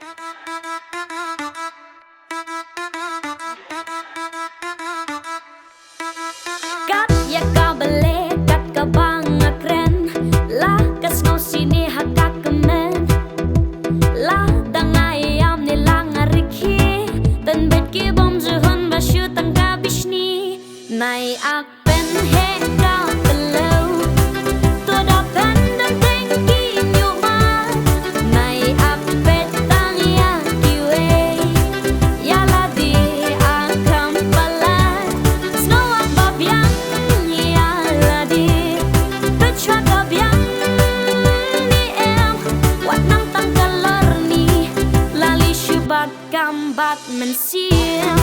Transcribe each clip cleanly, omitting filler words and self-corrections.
Kat ya ka bale kat ka bang akren la kas no sini hakak kemen la tangai am ni lang ariki tan bet ki bom ju hon ba shu tang ka bishni nai ak pen he ka below to da pen dan teng ki nyu ma nai ak pet tang ya ki we ya la di akam pala snow ak ba biang ya la di pet chwa ka biang ni em wat nang tang kalor ni lali shubat gambat men sia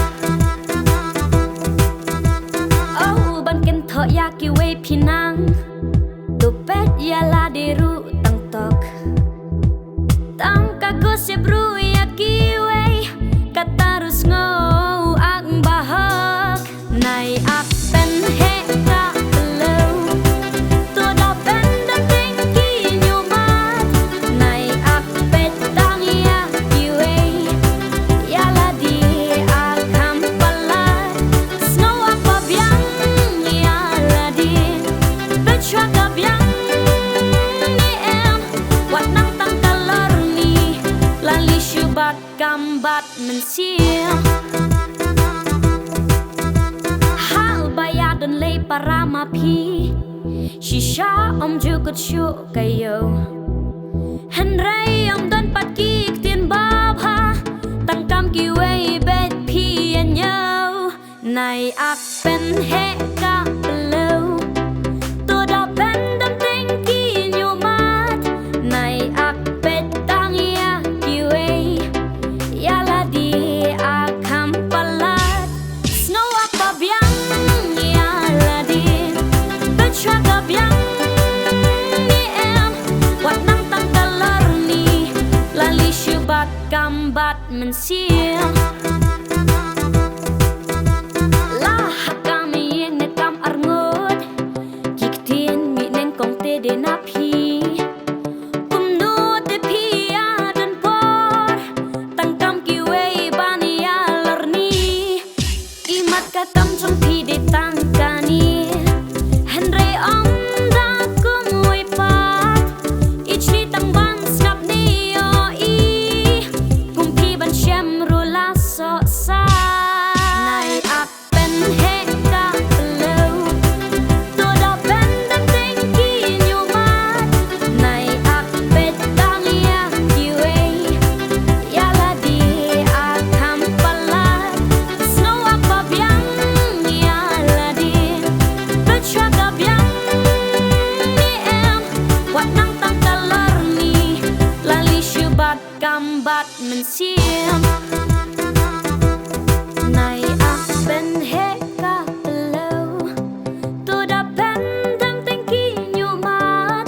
ya ki we pinang tu pet ya la de ru tang tok tang ka go se bru ya ki we katarus ngo ang bahak nai ak pen he ka below to da pen da teng ki nyu mat nai ak pet tang ya ki we ya la di akam pala snow ak pa biang chwa ka biang ni em wat nang tang kalor ni lali shubat gambat men sia hal bayadon lei parama phi shisha om ju gut shu kayo hen rai om don pat ki tien ba pha tang kam ki wei bet phi an yo nai ak pen he ka below gambat men sia la hakam yeng ne kam arngot kik tien mi neng kong te de na phi kum no te phi ya dan por tang kam ki wei ban ya lor ni imat ka tam chung phi de tang ka ni hen re om da kum wei pat ich ni tang ban snap ni gambat men sia nai ak pen he ka below to da pen dam teng ki nyu mat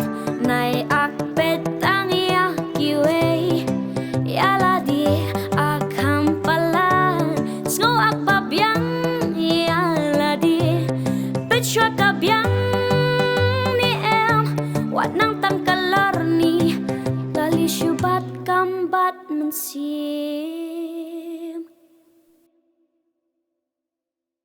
nai ak pet tang ya ki we ya la di akam pala snow ak pa biang ya la di pet chwa ka biang